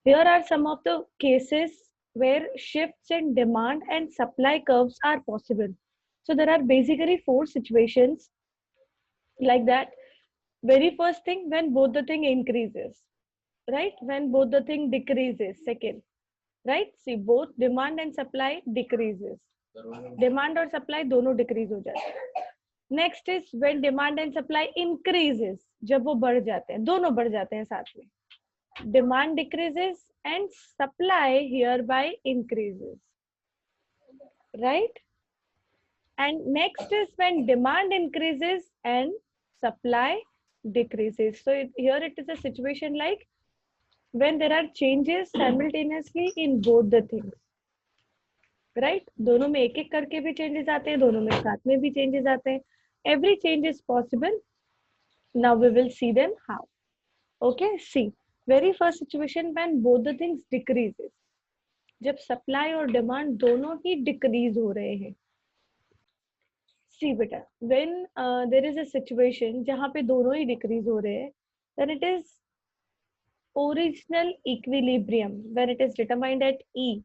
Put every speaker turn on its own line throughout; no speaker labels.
Here are some of the cases where shifts in demand and supply curves are possible. So there are basically four situations like that. Very first thing, when both the thing increases, right? When both the thing decreases, second, right? See, both demand and supply decreases. Demand और supply दोनों decrease हो जाते हैं. Next is when demand and supply increases, जब वो बढ़ जाते हैं, दोनों बढ़ जाते हैं साथ में. Demand decreases and supply hereby increases, right? And next is when demand increases and supply decreases. So here it is a situation like when there are changes simultaneously in both the things, right? दोनों में एक एक करके भी changes आते हैं, दोनों में साथ में भी changes आते हैं. Every change is possible. Now we will see them how. Okay, see, very first situation when both the things decreases, जब supply और demand दोनों ही decrease हो रहे हैं. See बेटा, when there is a situation जहाँ पे दोनों ही decrease हो रहे हैं, then it is original equilibrium when it is determined at E,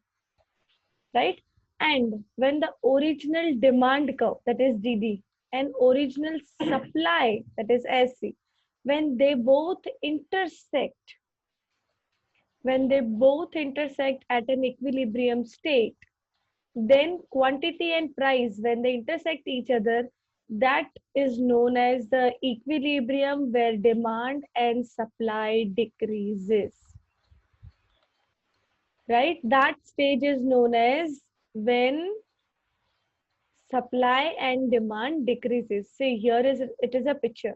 right? And when the original demand curve, that is DD, and original supply, that is SC, when they both intersect, at an equilibrium state, then quantity and price, when they intersect each other, that is known as the equilibrium where demand and supply decreases, right? That stage is known as when supply and demand decreases. See, here it is a picture.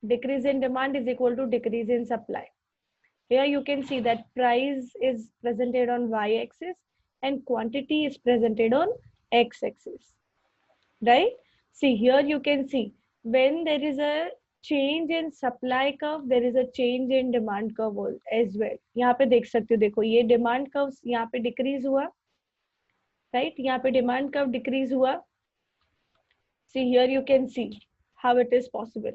Decrease in demand is equal to decrease in supply. Here you can see that price is presented on y-axis and quantity is presented on x-axis, right? See, here you can see when there is a change in supply curve, there is a change in demand curve as well. यहाँ पे देख सकते हो, देखो ये demand curve यहाँ पे decrease हुआ, right? यहाँ पे demand curve decrease हुआ. See, here you can see how it is possible.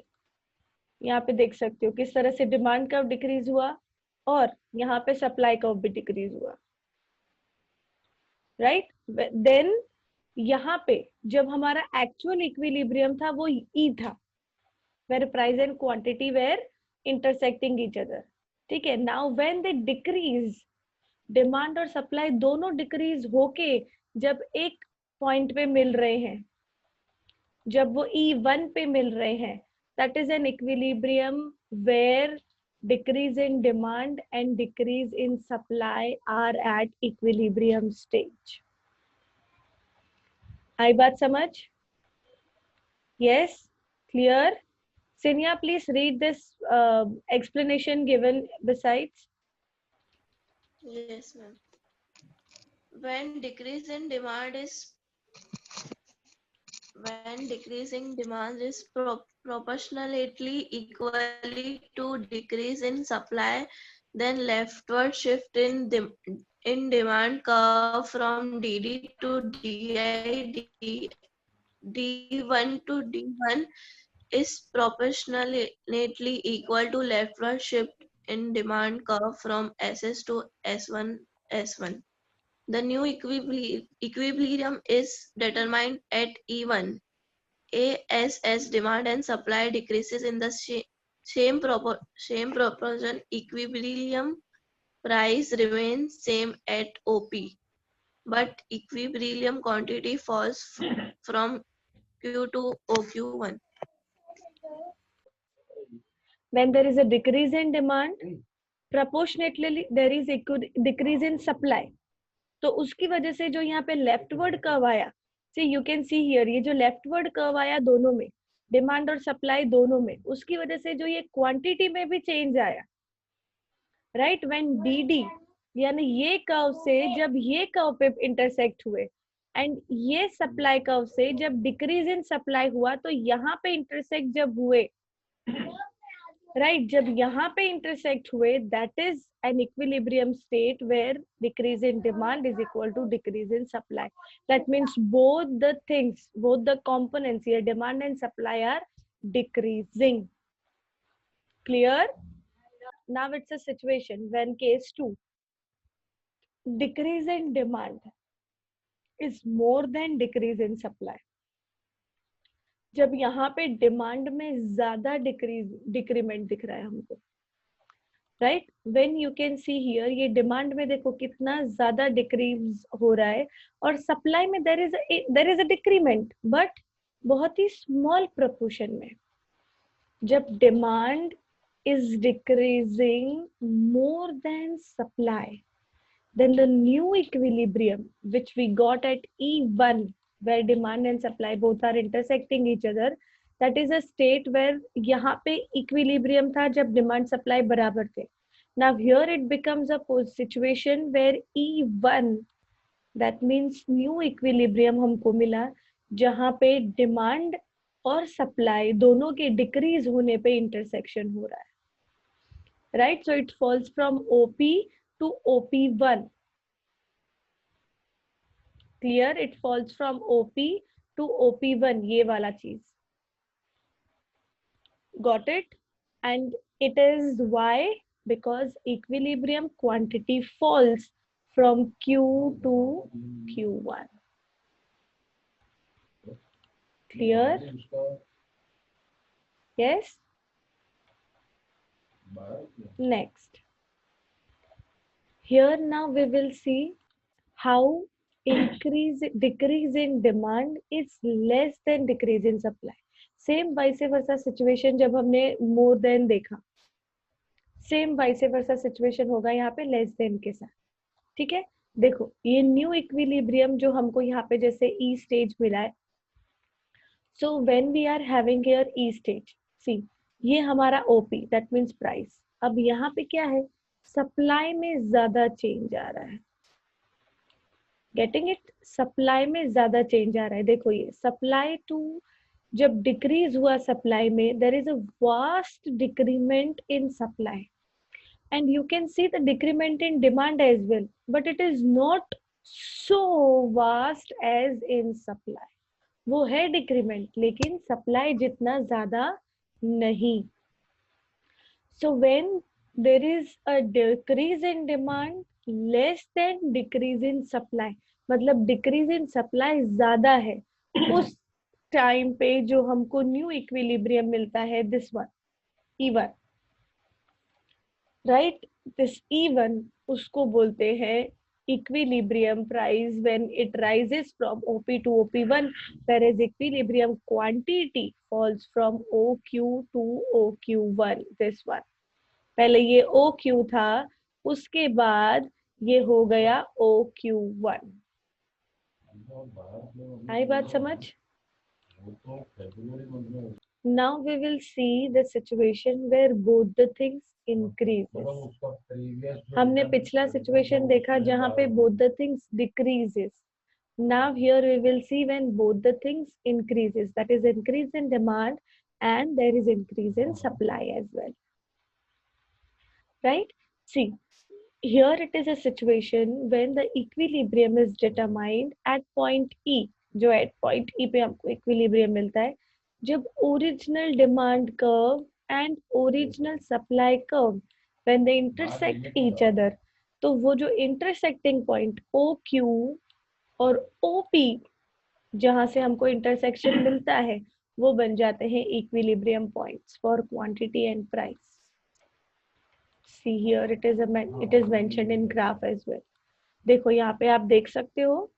यहाँ पे देख सकते हो किस तरह से demand curve decrease हुआ और यहाँ पे supply curve भी decrease हुआ, right? Then यहाँ पे जब हमारा actual equilibrium था वो E था, where price and quantity were intersecting each other. ठीक है. Now when they decrease, demand और supply दोनों decrease होके जब एक point पे मिल रहे हैं, जब वो E1 पे मिल रहे हैं, that is an equilibrium where decrease in demand and decrease in supply are at equilibrium stage. आई बात समझ? Yes, clear? Sinya, please read this explanation given besides.
Yes, ma'am. When decreasing demand is proportionately equally to decrease in supply, then leftward shift in demand curve from DD to D1 to D1 is proportionately equal to leftward shift in demand curve from SS to S1. The new equilibrium is determined at E1. As demand and supply decreases in the same proportion, equilibrium price remains same at OP, but equilibrium quantity falls from Q to OQ1.
When there is a decrease in demand, proportionately there is a decrease in supply. तो उसकी वजह से जो यहाँ पे leftward curve आया, सी you can see here, ये जो लेफ्टवर्ड कर्व आया दोनों में, डिमांड और सप्लाई दोनों में, उसकी वजह से जो ये क्वांटिटी में भी चेंज आया, राइट? व्हेन डीडी यानी ये कर्व से जब ये कर्व पे इंटरसेक्ट हुए एंड ये सप्लाई कर्व से जब डिक्रीज इन सप्लाई हुआ, तो यहाँ पे इंटरसेक्ट जब हुए, राइट, जब यहाँ पे इंटरसेक्ट हुए, that is an equilibrium state where decrease in demand is equal to decrease in supply. That means both the things, both the components here, demand and supply, are decreasing. Clear? Now it's a situation when case 2, decrease in demand is more than decrease in supply. जब यहाँ पे demand में ज्यादा decrement दिख रहा है हमको, right, when you can see here, ये डिमांड में देखो कितना ज्यादा डिक्रीज हो रहा है, और सप्लाई में there is a decrement, but बहुत ही स्मॉल प्रोपोर्शन में. जब demand is decreasing more than supply, then the new equilibrium which we got at E1, where demand and supply both are intersecting each other, that is a state where यहाँ पे equilibrium था जब demand supply बराबर थे. Now here it becomes a situation where E1, that means new equilibrium हमको मिला जहाँ पे demand और supply दोनों के decrease होने पे intersection हो रहा है. Right, so it falls from OP to OP1. Clear? It falls from OP to OP1. ये वाला चीज. Got it? And it is why? Because equilibrium quantity falls from Q to Q1. Clear? Yes? Next. Here now we will see how decrease in demand is less than decrease in supply. Same vice versa situation जब हमने more than देखा, same vice versa situation होगा यहाँ पे less than के साथ. ठीक है, देखो ये new equilibrium जो हमको यहाँ पे जैसे E stage मिला है. So when we are having here E stage, see ये हमारा OP, that means price. अब यहाँ पे क्या है, सप्लाई में ज्यादा चेंज आ रहा है. Getting it? सप्लाई में ज्यादा चेंज आ रहा है. देखो ये सप्लाई टू जब डिक्रीज हुआ सप्लाई में, there is a vast decrement in supply, and you can see the decrement in demand as well, but it is not so vast as in supply. वो है decrement, लेकिन supply जितना ज्यादा नहीं. So when there is a decrease in demand less than decrease in supply, मतलब decrease in supply ज्यादा है, उस टाइम पे जो हमको न्यू इक्विलिब्रियम मिलता है, this one E1, right, this E1 उसको बोलते हैं equilibrium price when it rises from OP to OP1, whereas equilibrium quantity falls from OQ to OQ1. This one, पहले ये OQ था, उसके बाद ये हो गया OQ1. आई बात समझ? Now we will see the situation where both the things increases. हमने पिछला situation देखा जहाँ पे both the things decreases. Now here we will see when both the things increases, that is increase in demand and there is increase in supply as well. Right? See, here it is a situation when the equilibrium is determined at point E, जो at point E पे हमको equilibrium मिलता है, जब original demand curve and original supply curve when they intersect each other, तो वो जो intersecting point OQ और OP जहाँ से हमको intersection मिलता है, वो बन जाते हैं equilibrium points for quantity and price. See here it is mentioned in graph as well. देखो यहाँ पे आप देख सकते हो,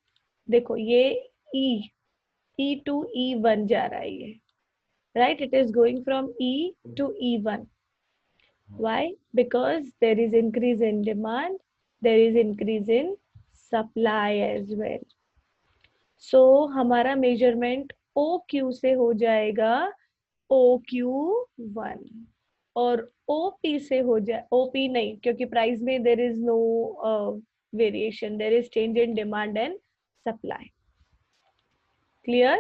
देखो ये E to E1 जा रहा है ये, right, it is going from E to E1. Why? Because there is increase in demand, there is increase in supply as well. So हमारा measurement OQ से हो जाएगा OQ1 और OP से हो जाए, OP नहीं, क्योंकि प्राइस में there is no variation, there is change in demand and supply. Clear?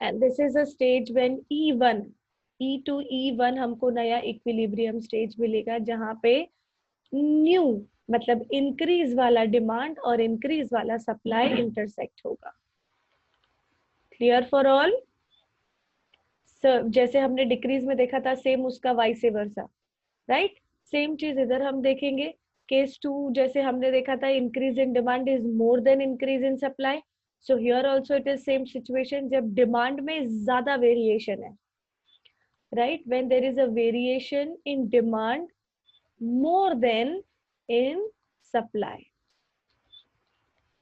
And this is a stage when E1, E to E1 हमको नया equilibrium stage मिलेगा जहाँ पे new मतलब increase वाला demand और increase वाला supply intersect होगा. Clear for all? So, जैसे हमने decrease में देखा था, same उसका vice versa, right? Same चीज इधर हम देखेंगे. केस 2 जैसे हमने देखा था, increase in demand is more than increase in supply. So here also it is same situation, जब डिमांड में ज्यादा वेरिएशन है, right, when there is a variation in demand more than in supply.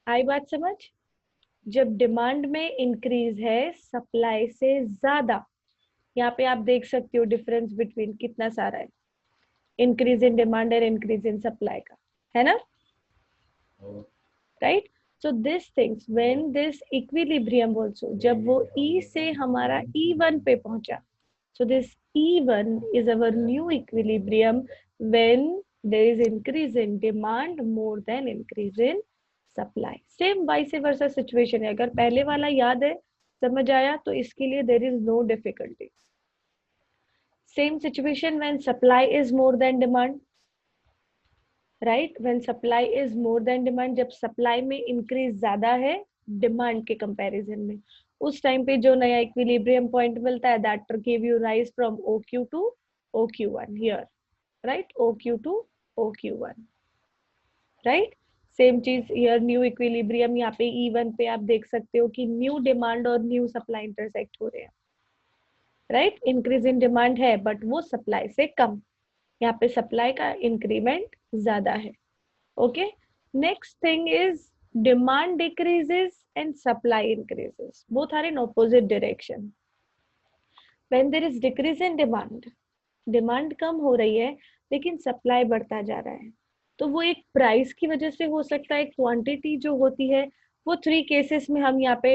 आई बात समझ? जब डिमांड में increase है सप्लाई से ज्यादा, यहाँ पे आप देख सकते हो डिफरेंस बिटवीन कितना सारा है, इंक्रीज इन डिमांड और इंक्रीज इन सप्लाई का, है ना, right. So this things when this equilibrium also, जब वो E से हमारा E1 पे पहुंचा, so this E1 is our new equilibrium when there is increase in demand more than increase in supply. Same vice versa situation है. अगर पहले वाला याद है, समझ आया, तो इसके लिए there is no difficulty. Same situation when supply is more than demand, right? When supply is more than demand, जब supply में increase ज्यादा है demand के comparison में, उस टाइम पे जो नया इक्विलिब्रियम पॉइंट मिलता है, that give you rise from OQ to OQ1 here, right, OQ to OQ1, right. Same चीज हियर, न्यू इक्विलिब्रियम, यहाँ पे E1 पे आप देख सकते हो कि न्यू डिमांड और न्यू सप्लाई इंटरसेक्ट हो रहे हैं, राइट. इंक्रीज इन डिमांड है बट वो सप्लाई से कम, यहाँ पे सप्लाई का इंक्रीमेंट ज्यादा है. Okay, next thing is demand decreases and supply increases. Both are in opposite direction. When there is decrease in demand, demand कम हो रही है लेकिन supply बढ़ता जा रहा है, तो वो एक प्राइस की वजह से हो सकता है, क्वांटिटी जो होती है वो 3 केसेस में हम यहाँ पे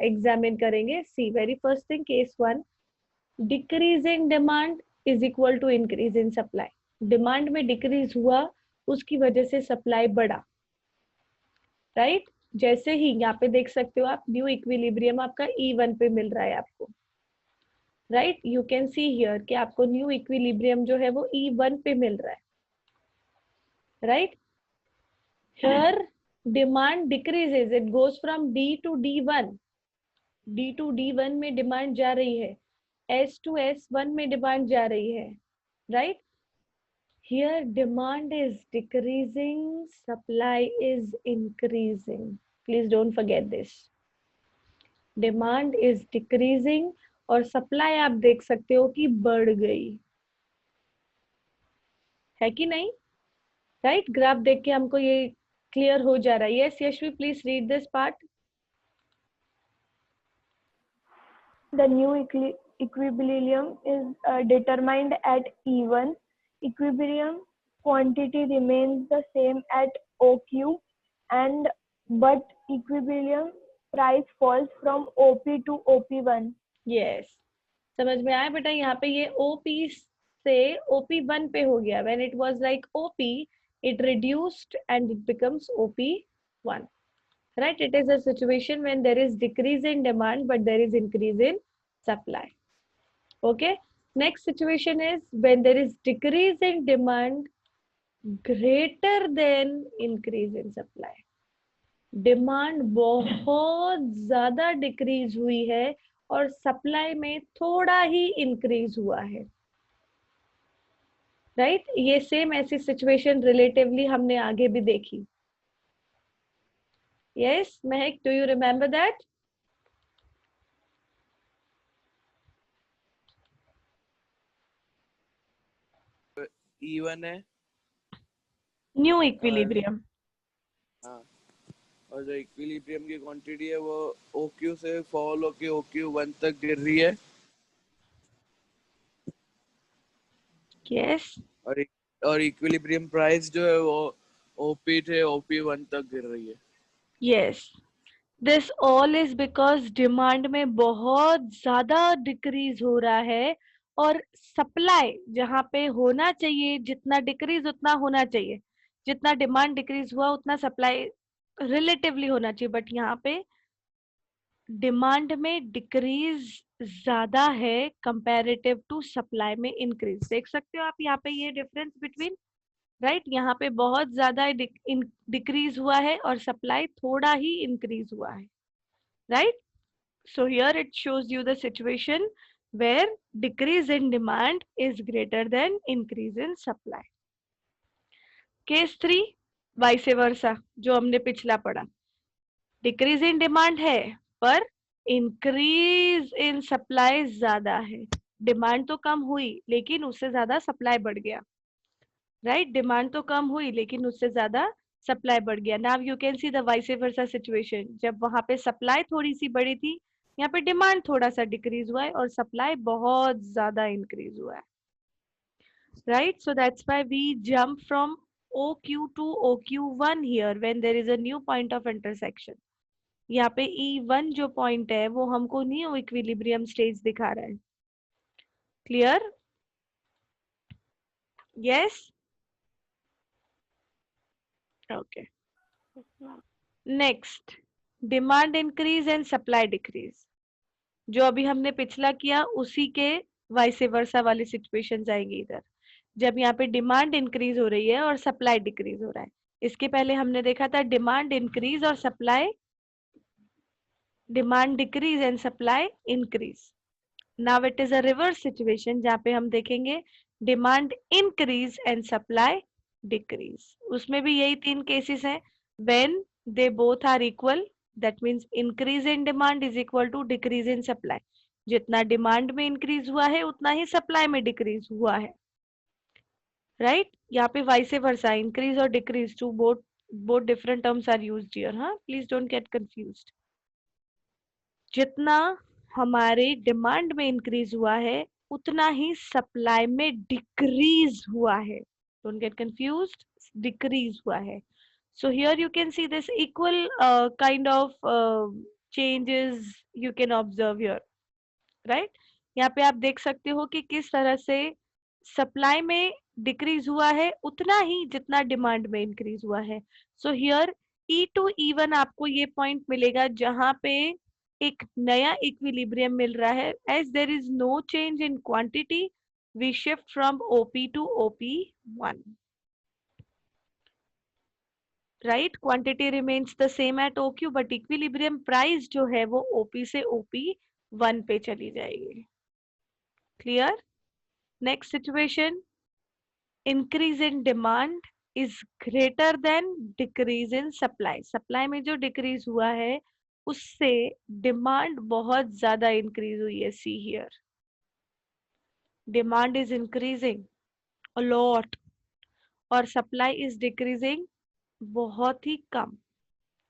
एग्जामिन करेंगे. See, very first thing, case 1, decrease in demand is equal to increase in supply. Demand में डिक्रीज हुआ, उसकी वजह से सप्लाई बढ़ा, राइट. जैसे ही यहाँ पे देख सकते हो आप, न्यू इक्विलिब्रियम आपका E1 पे मिल रहा है आपको, right. You can see here कि आपको न्यू इक्विलिब्रियम जो है वो E1 पे मिल रहा है, right. Here demand decreases, it goes from D to D1. D to D1 में डिमांड जा रही है, S टू S1 में डिमांड जा रही है, right. Here demand is decreasing, supply is increasing. Please don't forget this. Demand is decreasing और supply आप देख सकते हो कि बढ़ गई है कि नहीं, राइट. ग्राफ देख के हमको ये क्लियर हो जा रहा है. Yes Yashvi, please read this part.
The new equilibrium is determined at E1. Equilibrium quantity remains the same at OQ, and but equilibrium price falls from OP to OP1.
Yes, समझ में आया बेटा. यहाँ पे ये OP से OP1 पे हो गया. When it was like OP, it reduced and it becomes OP1. Right, it is a situation when there is decrease in demand but there is increase in supply. Okay, next situation is when there is decrease in demand greater than increase in supply. Demand बहुत ज्यादा decrease हुई है और supply में थोड़ा ही increase हुआ है, right. ये सेम ऐसी सिचुएशन रिलेटिवली हमने आगे भी देखी. Yes, Mehak, do you remember that?
E1 है,
न्यू इक्विलिब्रियम.
हाँ, और जो इक्विलिब्रियम की क्वांटिटी है वो OQ से फॉल होके OQ1 तक गिर रही है.
Yes.
और इक्विलिब्रियम प्राइस जो है वो OP से OP1 तक गिर रही है.
Yes. This all is because demand में बहुत ज्यादा डिक्रीज हो रहा है और सप्लाई जहाँ पे होना चाहिए, जितना डिक्रीज उतना होना चाहिए, जितना डिमांड डिक्रीज हुआ उतना सप्लाई रिलेटिवली होना चाहिए, बट यहाँ पे डिमांड में डिक्रीज ज्यादा है कंपैरेटिव टू सप्लाई में इंक्रीज. देख सकते हो आप यहाँ पे ये डिफरेंस बिटवीन, राइट. यहाँ पे बहुत ज्यादा डिक्रीज हुआ है और सप्लाई थोड़ा ही इंक्रीज हुआ है, right. So here it shows you the situation where decrease in demand is greater than increase in supply. Case 3 vice versa, जो हमने पिछला पढ़ा, डिक्रीज इन डिमांड है पर इंक्रीज इन सप्लाई ज्यादा है। डिमांड तो कम हुई लेकिन उससे ज्यादा सप्लाई बढ़ गया, राइट? डिमांड तो कम हुई लेकिन उससे ज्यादा सप्लाई बढ़ गया। Now you can see the vice versa situation, जब वहां पे सप्लाई थोड़ी सी बढ़ी थी, यहाँ पे डिमांड थोड़ा सा डिक्रीज हुआ है और सप्लाई बहुत ज्यादा इंक्रीज हुआ है, right? So that's why we jump from OQ to OQ1 here when there is a new point of intersection. यहाँ पे E1 जो पॉइंट है वो हमको न्यू इक्विलिब्रियम स्टेज दिखा रहा है। Clear? Yes? Okay, next, demand increase and supply decrease. जो अभी हमने पिछला किया उसी के वाइस वर्सा वाली सिचुएशन आएगी इधर, जब यहाँ पे डिमांड इंक्रीज हो रही है और सप्लाई डिक्रीज हो रहा है। इसके पहले हमने देखा था डिमांड इंक्रीज और supply, demand decrease and supply increase. Now it is a reverse situation जहाँ पे हम देखेंगे demand increase and supply decrease. उसमें भी यही 3 केसेस हैं, when they both are equal, that means increase in demand is equal to decrease in supply. जितना demand में इंक्रीज हुआ है उतना ही सप्लाई में डिक्रीज हुआ है, राइट? यहाँ पे वाइस वर्सा, इंक्रीज और decrease, two both different terms are used here. हाँ, प्लीज डोंट गेट कंफ्यूज्ड। जितना हमारे डिमांड में इंक्रीज हुआ है उतना ही सप्लाई में डिक्रीज हुआ है। डोंट गेट कंफ्यूज्ड, डिक्रीज हुआ है। So here you can see this equal kind of changes you can observe here, right? यहाँ पे आप देख सकते हो कि किस तरह से सप्लाई में डिक्रीज हुआ है उतना ही जितना डिमांड में इंक्रीज हुआ है। सो हियर E2 E1 आपको ये पॉइंट मिलेगा जहां पे एक नया इक्विलिब्रियम मिल रहा है। As there is no change in quantity, we shift from OP to OP1, right? Quantity remains the same at OQ, but equilibrium price जो है वो OP से OP1 पे चली जाएगी। Clear? Next situation, increase in demand is greater than decrease in supply. Supply में जो decrease हुआ है उससे डिमांड बहुत ज्यादा इंक्रीज हुई है। See here, demand is increasing a lot और सप्लाई इज डिक्रीजिंग बहुत ही कम,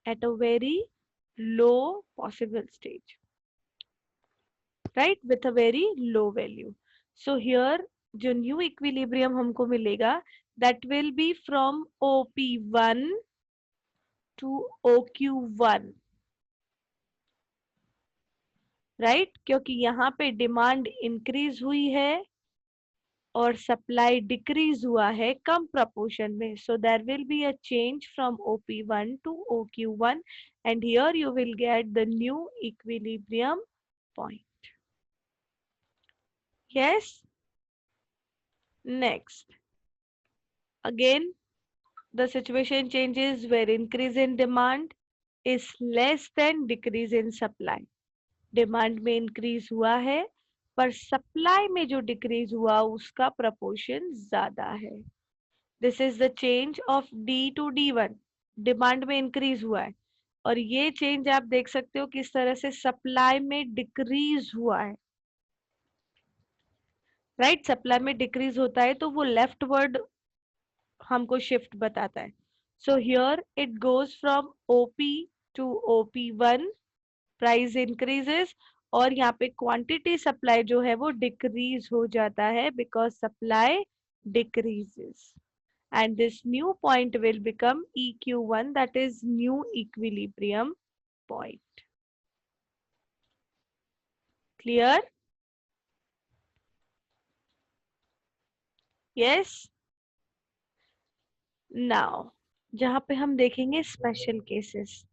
at a very low possible stage, right? With a very low value. So here जो न्यू इक्विलिब्रियम हमको मिलेगा, that will be from OP1 to OQ1, right? क्योंकि यहाँ पे डिमांड इंक्रीज हुई है और सप्लाई डिक्रीज हुआ है कम प्रपोर्शन में। So there will be a change from OP1 to OQ1 and here you will get the new equilibrium point. Yes? Next, again the situation changes where increase in demand is less than decrease in supply. Demand में increase हुआ है पर supply में जो decrease हुआ उसका proportion ज्यादा है। This is the change of D to D1। Demand में इंक्रीज हुआ है और ये चेंज आप देख सकते हो किस तरह से सप्लाई में डिक्रीज हुआ है, राइट? सप्लाई में डिक्रीज होता है तो वो लेफ्टवर्ड हमको शिफ्ट बताता है। So here it goes from OP to OP1, price increases और यहाँ पे क्वांटिटी सप्लाई जो है वो डिक्रीज हो जाता है because supply decreases and this new point will become EQ1, that is new equilibrium point. Clear? Yes? Now जहाँ पे हम देखेंगे special cases.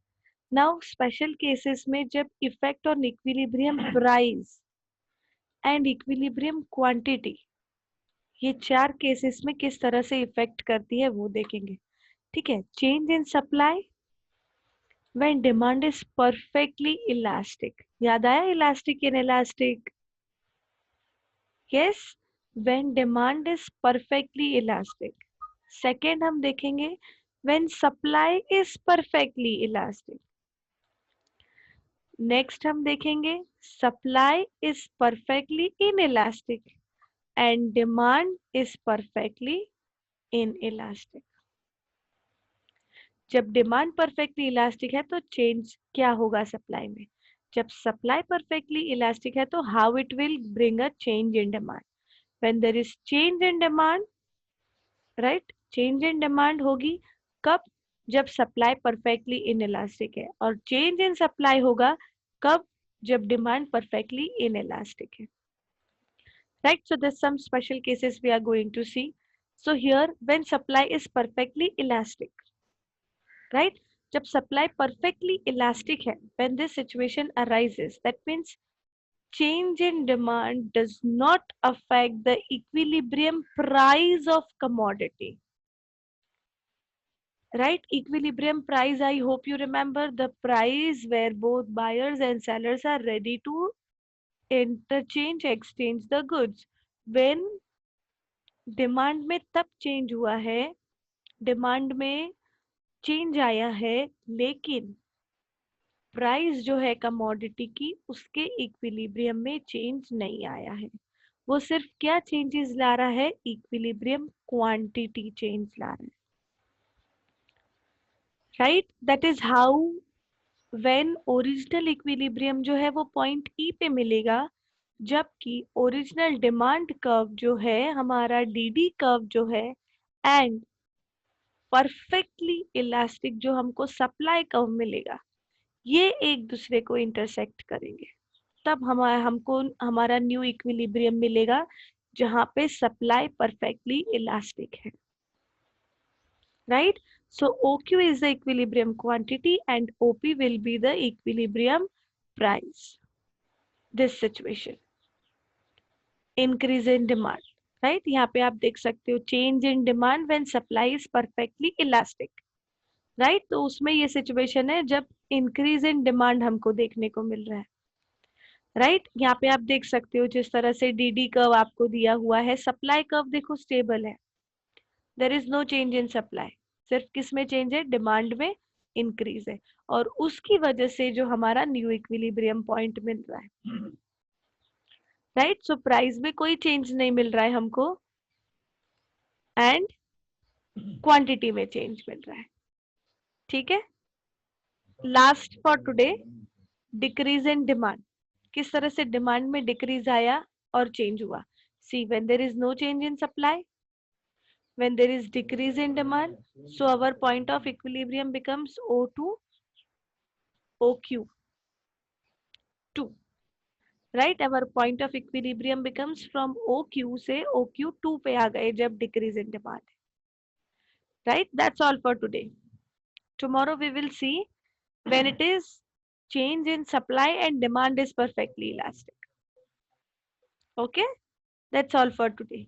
Now special cases में जब effect on equilibrium price and equilibrium quantity, ये 4 केसेस में किस तरह से इफेक्ट करती है वो देखेंगे, ठीक है? Change in supply when demand is perfectly elastic. याद आया elastic in elastic? Yes, when demand is perfectly elastic, second हम देखेंगे when supply is perfectly elastic. Next हम देखेंगे supply is perfectly inelastic and demand is perfectly inelastic. जब demand perfectly elastic है तो change क्या होगा सप्लाई में? जब सप्लाई परफेक्टली इलास्टिक है तो how it will bring a change in demand? When there is change in demand, right, change in demand होगी कब? जब सप्लाई परफेक्टली इनइलास्टिक है। और चेंज इन सप्लाई होगा कब? जब डिमांड परफेक्टली इनइलास्टिक है, right? So there's some special cases we are going to see. So here when supply is perfectly elastic, right, जब supply perfectly elastic है, when this situation arises, that means change in demand does not affect the equilibrium price of commodity, right? Equilibrium price, I hope you remember, the price where both buyers and sellers are ready to exchange the goods. When demand में तब change हुआ है, demand में change आया है, लेकिन price जो है कमोडिटी की उसके इक्विलिब्रियम में चेंज नहीं आया है। वो सिर्फ क्या चेंजेस ला रहा है? इक्विलिब्रियम क्वांटिटी चेंज ला रहा है, right? That is how when original equilibrium जो है वो पॉइंट ई पे मिलेगा, जबकि ओरिजिनल डिमांड कर्व जो है हमारा डीडी कर्व जो है एंड परफेक्टली इलास्टिक जो हमको सप्लाई कर्व मिलेगा, ये एक दूसरे को इंटरसेक्ट करेंगे, तब हमको हमारा न्यू इक्विलिब्रियम मिलेगा जहां पे सप्लाई परफेक्टली इलास्टिक है, right? So OQ is the equilibrium quantity and OP will be the equilibrium price. This situation, increase in demand, right? यहाँ पे आप देख सकते हो change in demand when supply is perfectly elastic, right? तो उसमें ये सिचुएशन है जब इंक्रीज इन डिमांड हमको देखने को मिल रहा है, राइट? यहाँ पे आप देख सकते हो जिस तरह से डीडी कर्व आपको दिया हुआ है, सप्लाई कर्व देखो स्टेबल है, there is no change in supply, सिर्फ किस में चेंज है? डिमांड में इंक्रीज है, और उसकी वजह से जो हमारा न्यू इक्विलिब्रियम पॉइंट मिल रहा है, राइट? सो प्राइस में कोई चेंज नहीं मिल रहा है हमको एंड क्वांटिटी में चेंज मिल रहा है, ठीक है? Last for today, decrease in demand, किस तरह से डिमांड में डिक्रीज आया और चेंज हुआ? See when there is no change in supply, when there is decrease in demand, so our point of equilibrium becomes O2 OQ2, राइट? Our point of equilibrium becomes from OQ से OQ2 पे आ गए जब decrease in demand, right? That's all for today. Tomorrow we will see when it is change in supply and demand is perfectly elastic. Okay, that's all for today.